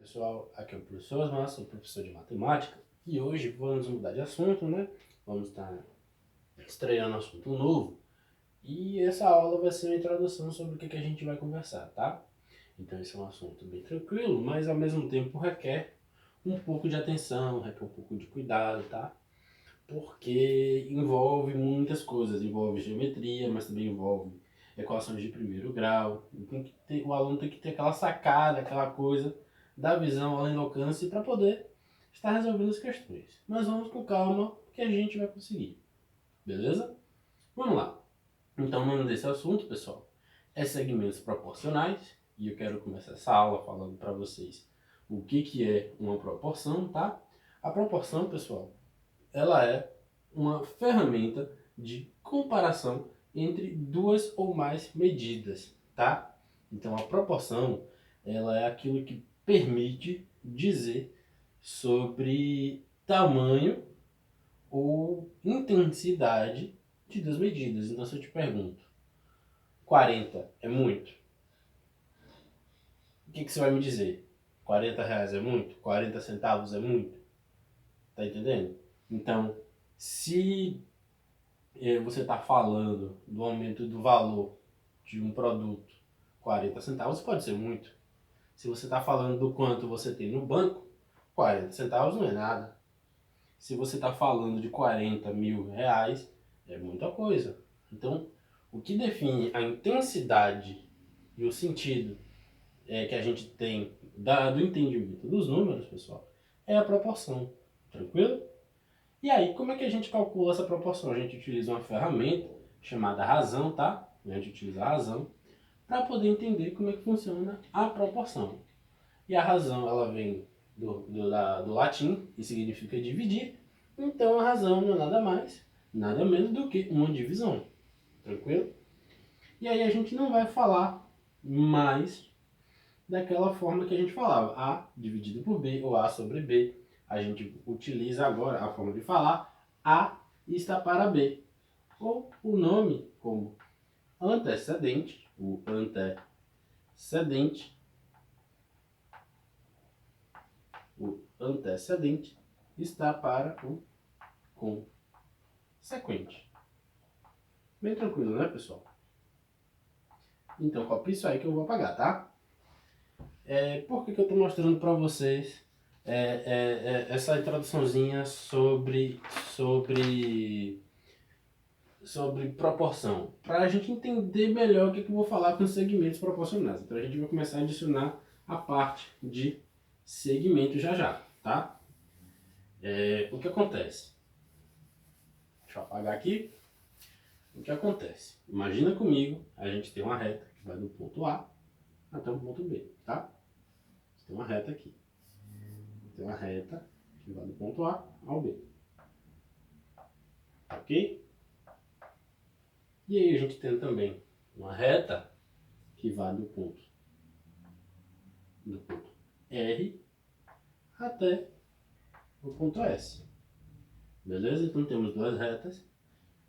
Pessoal, aqui é o professor Osmar, sou professor de matemática e hoje vamos mudar de assunto, né? Vamos estar estreando um assunto novo e essa aula vai ser uma introdução sobre o que a gente vai conversar, tá? Então esse é um assunto bem tranquilo, mas ao mesmo tempo requer um pouco de atenção, requer um pouco de cuidado, tá? Porque envolve muitas coisas, envolve geometria, mas também envolve equações de primeiro grau. O aluno tem que ter aquela sacada, aquela coisa da visão além do alcance para poder estar resolvendo as questões. Mas vamos com calma que a gente vai conseguir, beleza? Vamos lá. Então o nome desse assunto, pessoal, é segmentos proporcionais e eu quero começar essa aula falando para vocês o que é uma proporção, tá? A proporção, pessoal, ela é uma ferramenta de comparação entre duas ou mais medidas, tá? Então a proporção, ela é aquilo que permite dizer sobre tamanho ou intensidade de duas medidas. Então se eu te pergunto, 40 é muito? O que você vai me dizer? R$ 40 é muito? 40 centavos é muito? Tá entendendo? Então, se você está falando do aumento do valor de um produto, 40 centavos pode ser muito. Se você está falando do quanto você tem no banco, 40 centavos não é nada. Se você está falando de 40 mil reais, é muita coisa. Então, o que define a intensidade e o sentido que a gente tem do entendimento dos números, pessoal, é a proporção. Tranquilo? E aí, como é que a gente calcula essa proporção? A gente utiliza uma ferramenta chamada razão, tá? A gente utiliza a razão para poder entender como é que funciona a proporção. E a razão, ela vem do latim e significa dividir. Então, a razão não é nada mais, nada menos do que uma divisão. Tranquilo? E aí a gente não vai falar mais daquela forma que a gente falava. A dividido por B ou A sobre B. A gente utiliza agora a forma de falar A está para B. Ou o nome como antecedente, o antecedente está para o consequente. Bem tranquilo, né, pessoal? Então, copia isso aí que eu vou apagar, tá? Por que eu estou mostrando para vocês essa introduçãozinha sobre proporção? Para a gente entender melhor o que eu vou falar com segmentos proporcionais. Então a gente vai começar a adicionar a parte de segmento já, tá? O que acontece? Deixa eu apagar aqui. O que acontece? Imagina comigo, a gente tem uma reta que vai do ponto A até o ponto B, tá? Tem uma reta aqui. Tem uma reta que vai do ponto A ao B. Ok? E aí a gente tem também uma reta que vai do ponto R até o ponto S. Beleza? Então temos duas retas.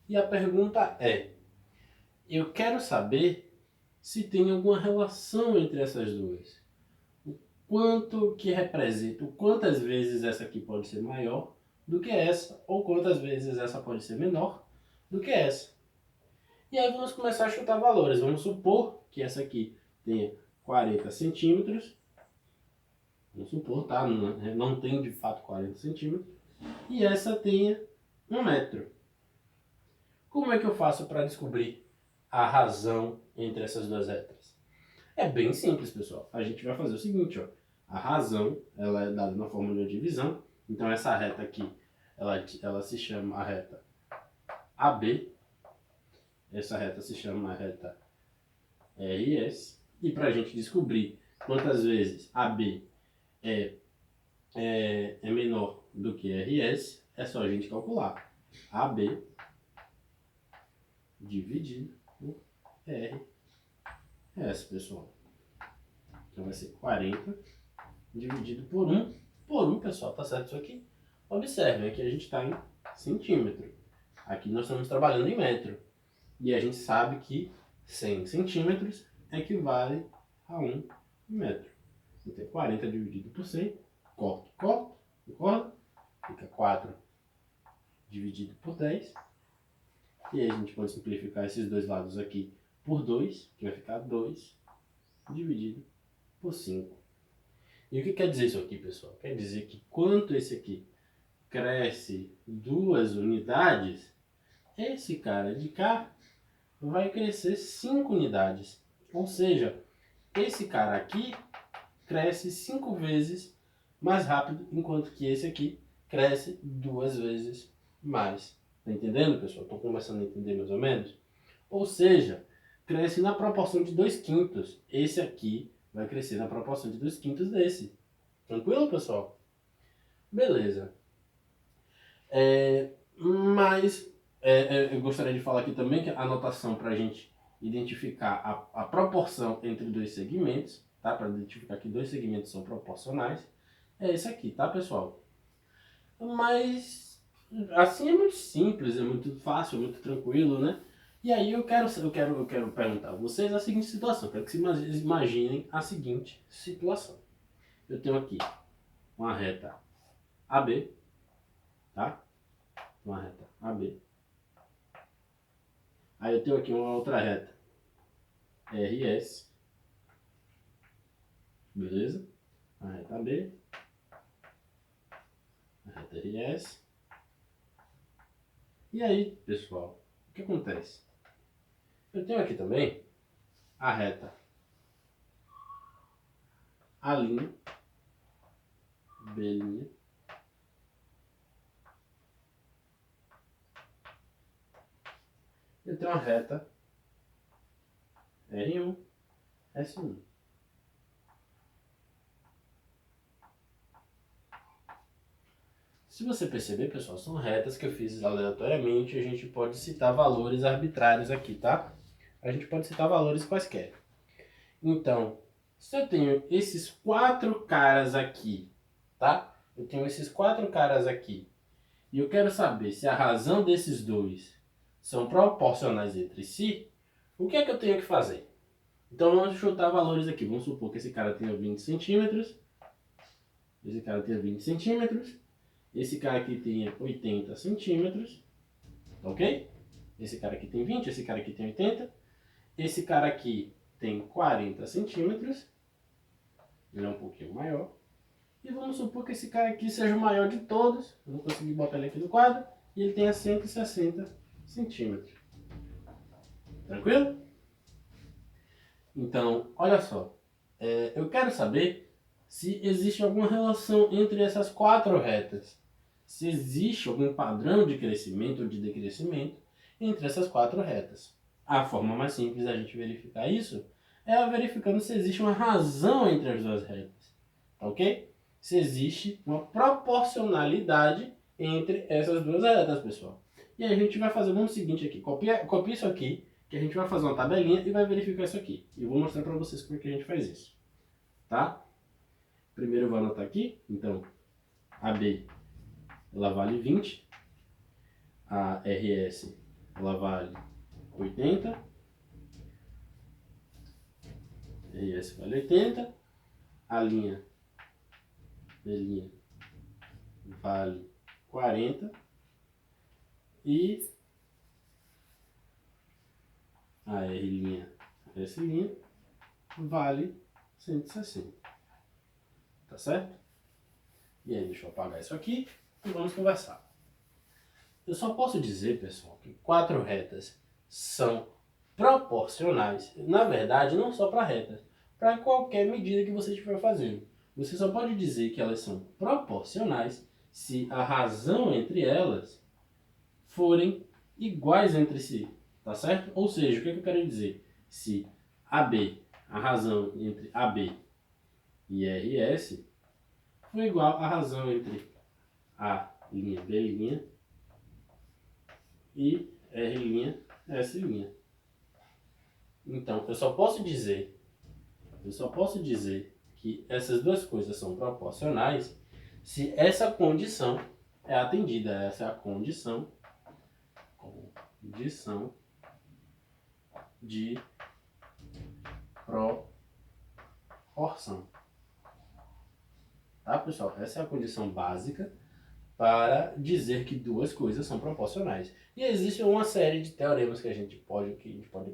E a pergunta é, eu quero saber se tem alguma relação entre essas duas. O quanto que representa, quantas vezes essa aqui pode ser maior do que essa, ou quantas vezes essa pode ser menor do que essa. E aí vamos começar a chutar valores. Vamos supor que essa aqui tenha 40 centímetros. Vamos supor, tá? Não tem de fato 40 centímetros. E essa tenha 1 metro. Como é que eu faço para descobrir a razão entre essas duas retas? É bem simples, pessoal. A gente vai fazer o seguinte, ó. A razão, ela é dada na forma de uma divisão. Então essa reta aqui, ela se chama a reta AB. Essa reta se chama a reta RS. E para a gente descobrir quantas vezes AB é menor do que RS, é só a gente calcular. AB dividido por RS, pessoal. Então vai ser 40 dividido por 1. Por 1, pessoal, tá certo isso aqui? Observe, aqui a gente está em centímetro. Aqui nós estamos trabalhando em metro. E a gente sabe que 100 centímetros equivale a 1 metro. Então 40 dividido por 100, corto, concorda? Fica 4 dividido por 10. E aí a gente pode simplificar esses dois lados aqui por 2, que vai ficar 2 dividido por 5. E o que quer dizer isso aqui, pessoal? Quer dizer que quanto esse aqui cresce 2 unidades, esse cara de cá vai crescer 5 unidades. Ou seja, esse cara aqui cresce 5 vezes mais rápido, enquanto que esse aqui cresce 2 vezes mais. Tá entendendo, pessoal? Estou começando a entender mais ou menos? Ou seja, cresce na proporção de 2/5. Esse aqui vai crescer na proporção de 2/5 desse. Tranquilo, pessoal? Beleza. Mas eu gostaria de falar aqui também que a anotação para a gente identificar a proporção entre dois segmentos, tá? Para identificar que dois segmentos são proporcionais, é esse aqui, tá, pessoal? Mas assim é muito simples, é muito fácil, é muito tranquilo, né? E aí eu quero perguntar a vocês a seguinte situação. Eu quero que vocês imaginem a seguinte situação. Eu tenho aqui uma reta AB, tá? Uma reta AB. Aí eu tenho aqui uma outra reta RS, beleza? A reta B, a reta RS. E aí, pessoal, o que acontece? Eu tenho aqui também a reta A', B'. Eu tenho a reta R1, S1. Se você perceber, pessoal, são retas que eu fiz aleatoriamente. A gente pode citar valores arbitrários aqui, tá? A gente pode citar valores quaisquer. Então, se eu tenho esses 4 caras aqui, tá? Eu tenho esses 4 caras aqui. E eu quero saber se a razão desses dois são proporcionais entre si. O que é que eu tenho que fazer? Então vamos chutar valores aqui. Vamos supor que esse cara tenha 20 centímetros. Esse cara tenha 20 centímetros. Esse cara aqui tenha 80 centímetros. Ok? Esse cara aqui tem 20, esse cara aqui tem 80. Esse cara aqui tem 40 centímetros. Ele é um pouquinho maior. E vamos supor que esse cara aqui seja o maior de todos. Eu vou conseguir botar ele aqui no quadro. E ele tenha 160 centímetros. Tranquilo? Então, olha só. Eu quero saber se existe alguma relação entre essas 4 retas. Se existe algum padrão de crescimento ou de decrescimento entre essas 4 retas. A forma mais simples da gente verificar isso é verificando se existe uma razão entre as duas retas. Ok? Se existe uma proporcionalidade entre essas duas retas, pessoal. E aí a gente vai fazer o seguinte aqui. Copia isso aqui, que a gente vai fazer uma tabelinha e vai verificar isso aqui. E eu vou mostrar para vocês como é que a gente faz isso. Tá? Primeiro eu vou anotar aqui. Então, AB ela vale 20. A RS ela vale 80. RS vale 80. A linha B' vale 40. E a R', S' vale 160. Tá certo? E aí, deixa eu apagar isso aqui e vamos conversar. Eu só posso dizer, pessoal, que 4 retas são proporcionais. Na verdade, não só para retas, para qualquer medida que você estiver fazendo. Você só pode dizer que elas são proporcionais se a razão entre elas forem iguais entre si. Tá certo? Ou seja, o que eu quero dizer? Se AB, a razão entre AB e RS, for igual à razão entre A', B' e R', S'. Então, eu só posso dizer que essas duas coisas são proporcionais se essa condição é atendida. Essa é a condição de proporção. Tá, pessoal? Essa é a condição básica para dizer que duas coisas são proporcionais. E existe uma série de teoremas que a gente pode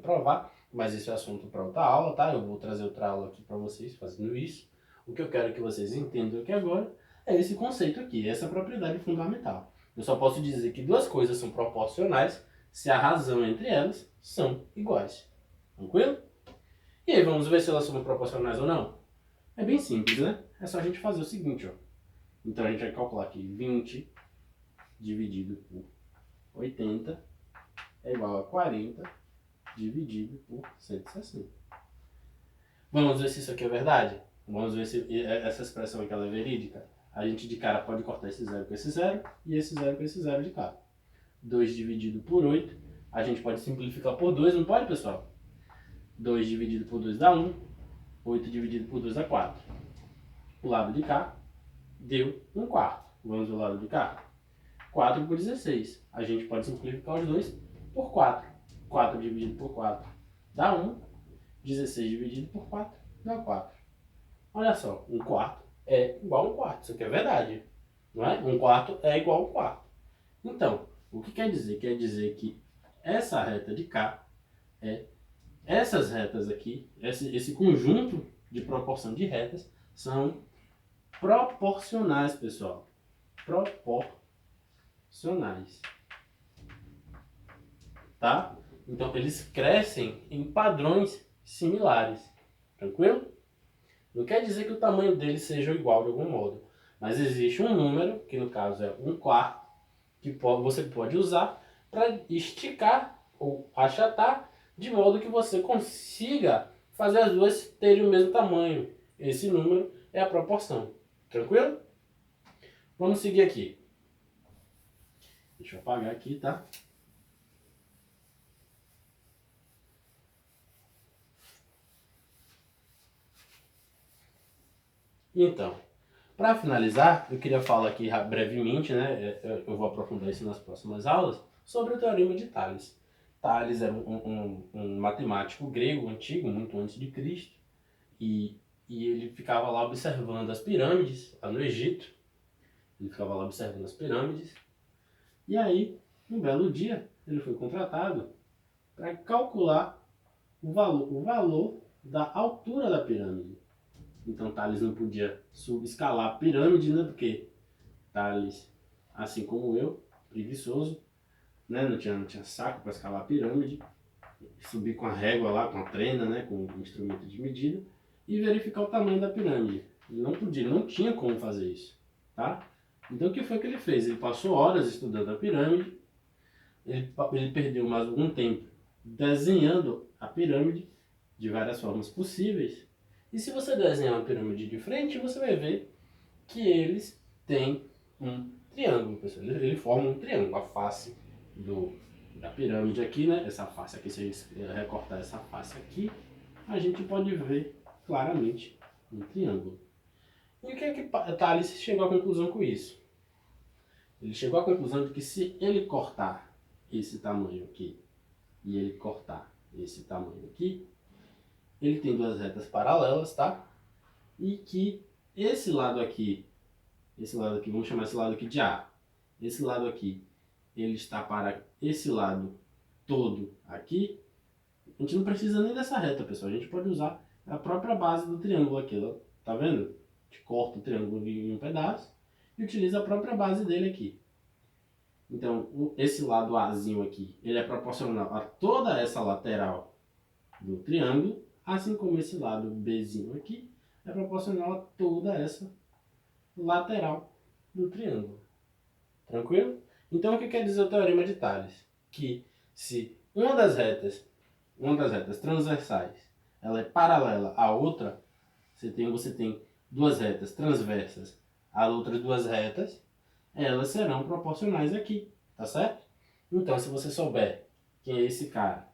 provar, mas isso é assunto para outra aula, tá? Eu vou trazer outra aula aqui para vocês fazendo isso. O que eu quero que vocês entendam aqui agora é esse conceito aqui, essa propriedade fundamental. Eu só posso dizer que duas coisas são proporcionais se a razão entre elas são iguais. Tranquilo? E aí, vamos ver se elas são proporcionais ou não? É bem simples, né? É só a gente fazer o seguinte, ó. Então a gente vai calcular aqui 20 dividido por 80 é igual a 40 dividido por 160. Vamos ver se isso aqui é verdade? Vamos ver se essa expressão aqui ela é verídica? A gente de cara pode cortar esse zero com esse zero e esse zero com esse zero de cá. 2 dividido por 8, a gente pode simplificar por 2, não pode, pessoal? 2 dividido por 2 dá 1, 8 dividido por 2 dá 4. O lado de cá deu 1 quarto. Vamos ver o lado de cá? 4 por 16. A gente pode simplificar os dois por 4. 4 dividido por 4 dá 1. 16 dividido por 4 dá 4. Olha só, 1 quarto é igual a 1 quarto. Isso aqui é verdade, não é? 1 quarto é igual a 1 quarto. Então, o que quer dizer? Quer dizer que essa reta de cá essas retas aqui, esse conjunto de proporção de retas são proporcionais, pessoal. Proporcionais. Tá? Então, eles crescem em padrões similares. Tranquilo? Não quer dizer que o tamanho deles seja igual de algum modo. Mas existe um número, que no caso é 1 quarto, que você pode usar para esticar ou achatar, de modo que você consiga fazer as duas terem o mesmo tamanho. Esse número é a proporção. Tranquilo? Vamos seguir aqui. Deixa eu apagar aqui, tá? Então, para finalizar, eu queria falar aqui brevemente, né? Eu vou aprofundar isso nas próximas aulas, sobre o Teorema de Tales. Tales era um matemático grego antigo, muito antes de Cristo, e ele ficava lá observando as pirâmides, lá no Egito. Ele ficava lá observando as pirâmides, e aí, um belo dia, ele foi contratado para calcular o valor da altura da pirâmide. Então Tales não podia subescalar a pirâmide, né? Porque Tales, assim como eu, preguiçoso, né? Não tinha saco para escalar a pirâmide, subir com a régua lá, com a trena, né? Com o instrumento de medida e verificar o tamanho da pirâmide. Ele não podia, ele não tinha como fazer isso, tá? Então o que foi que ele fez? Ele passou horas estudando a pirâmide, ele perdeu mais algum tempo desenhando a pirâmide de várias formas possíveis. E se você desenhar uma pirâmide de frente, você vai ver que eles têm um triângulo, pessoal. Ele forma um triângulo, a face da pirâmide aqui, né? Essa face aqui, se a gente recortar essa face aqui, a gente pode ver claramente um triângulo. E o que é que Tales chegou à conclusão com isso? Ele chegou à conclusão de que se ele cortar esse tamanho aqui e ele cortar esse tamanho aqui, ele tem duas retas paralelas, tá? E que esse lado aqui, vamos chamar esse lado aqui de A. Esse lado aqui, ele está para esse lado todo aqui. A gente não precisa nem dessa reta, pessoal. A gente pode usar a própria base do triângulo aqui, ó. Tá vendo? A gente corta o triângulo em um pedaço e utiliza a própria base dele aqui. Então, esse lado Azinho aqui, ele é proporcional a toda essa lateral do triângulo, assim como esse lado Bzinho aqui é proporcional a toda essa lateral do triângulo. Tranquilo? Então, o que quer dizer o Teorema de Tales? Que se uma das retas transversais, ela é paralela à outra, você tem duas retas transversas a outras duas retas, elas serão proporcionais aqui, tá certo? Então, se você souber quem é esse cara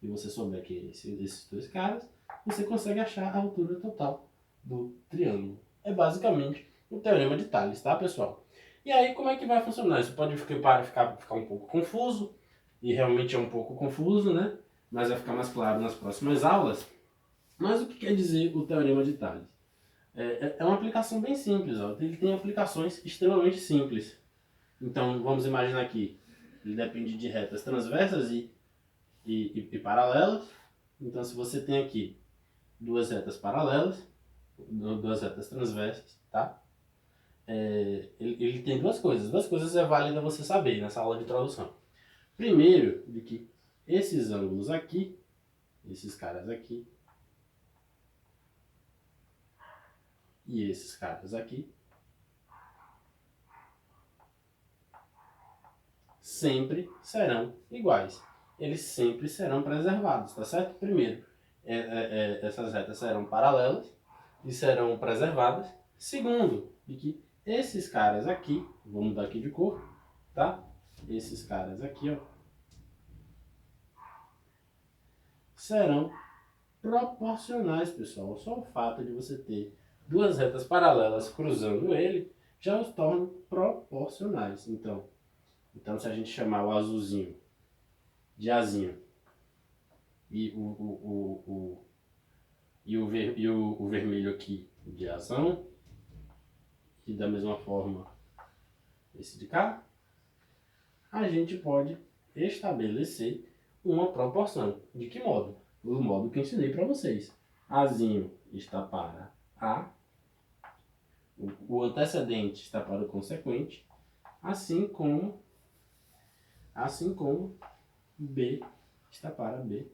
e você souber quem é esses dois caras, você consegue achar a altura total do triângulo. É basicamente o Teorema de Tales, tá, pessoal? E aí, como é que vai funcionar? Isso pode ficar um pouco confuso, e realmente é um pouco confuso, né? Mas vai ficar mais claro nas próximas aulas. Mas o que quer dizer o Teorema de Tales? É uma aplicação bem simples, ó. Ele tem aplicações extremamente simples. Então, vamos imaginar aqui, ele depende de retas transversas e paralelas. Então, se você tem aqui duas retas paralelas, duas retas transversas, tá? Ele tem duas coisas é válida você saber nessa aula de introdução. Primeiro, de que esses ângulos aqui, esses caras aqui, e esses caras aqui, sempre serão iguais. Eles sempre serão preservados, tá certo? Primeiro, essas retas serão paralelas e serão preservadas. Segundo, de que esses caras aqui, vou mudar aqui de cor, tá? Esses caras aqui, ó, serão proporcionais, pessoal. Só o fato de você ter duas retas paralelas cruzando ele já os torna proporcionais. Então se a gente chamar o azulzinho de azinho e o vermelho aqui de azão, e da mesma forma esse de cá, a gente pode estabelecer uma proporção. De que modo? Do modo que eu ensinei para vocês. Azinho está para A, o antecedente está para o consequente, assim como B está para B,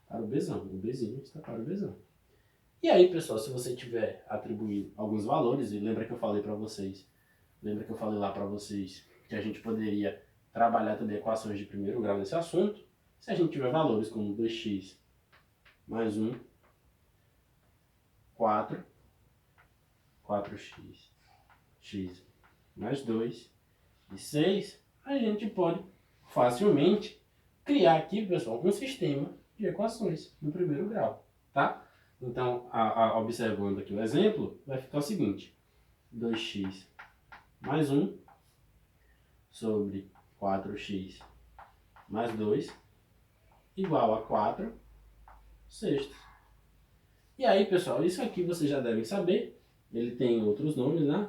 para o Bzão. O Bzinho está para o Bzão. E aí, pessoal, se você tiver atribuído alguns valores, e lembra que eu falei lá para vocês que a gente poderia trabalhar também equações de primeiro grau nesse assunto. Se a gente tiver valores como 2x mais 1, 4x, x mais 2 e 6, a gente pode facilmente criar aqui, pessoal, um sistema de equações do primeiro grau, tá? Então, observando aqui o exemplo, vai ficar o seguinte: 2x mais 1 sobre 4x mais 2 igual a 4 sextos. E aí, pessoal, isso aqui vocês já devem saber. Ele tem outros nomes, né?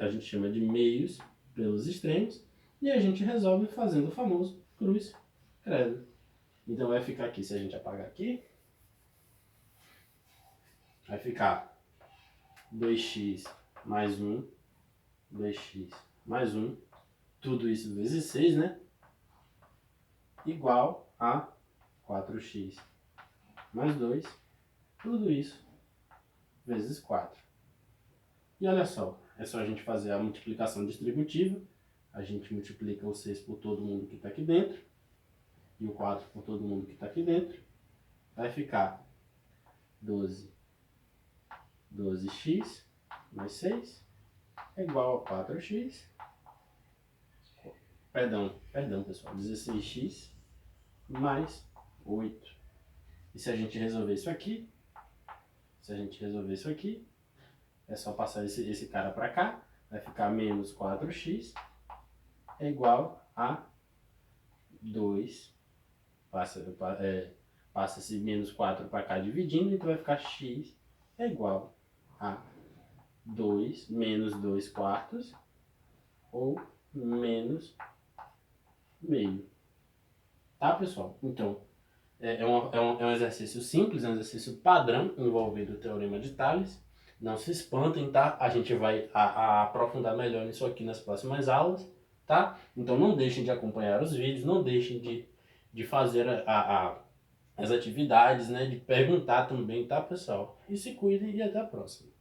A gente chama de meios pelos extremos. E a gente resolve fazendo o famoso cruz credo. Então vai ficar aqui, se a gente apagar aqui, vai ficar 2x mais 1, 2x mais 1, tudo isso vezes 6, né? Igual a 4x mais 2, tudo isso vezes 4. E olha só, é só a gente fazer a multiplicação distributiva. A gente multiplica o 6 por todo mundo que está aqui dentro e o 4 por todo mundo que está aqui dentro. Vai ficar 12x mais 6 é igual a 4x. Perdão, pessoal, 16x mais 8. E se a gente resolver isso aqui, é só passar esse cara para cá, vai ficar menos 4x é igual a 2. Passa-se menos 4 para cá dividindo, então vai ficar x é igual a 2 menos 2 quartos ou menos meio. Tá, pessoal? Então, é um exercício simples, é um exercício padrão envolvendo o Teorema de Tales. Não se espantem, tá? A gente vai aprofundar melhor nisso aqui nas próximas aulas, tá? Então não deixem de acompanhar os vídeos, não deixem de fazer as atividades, né? De perguntar também, tá, pessoal? E se cuidem e até a próxima.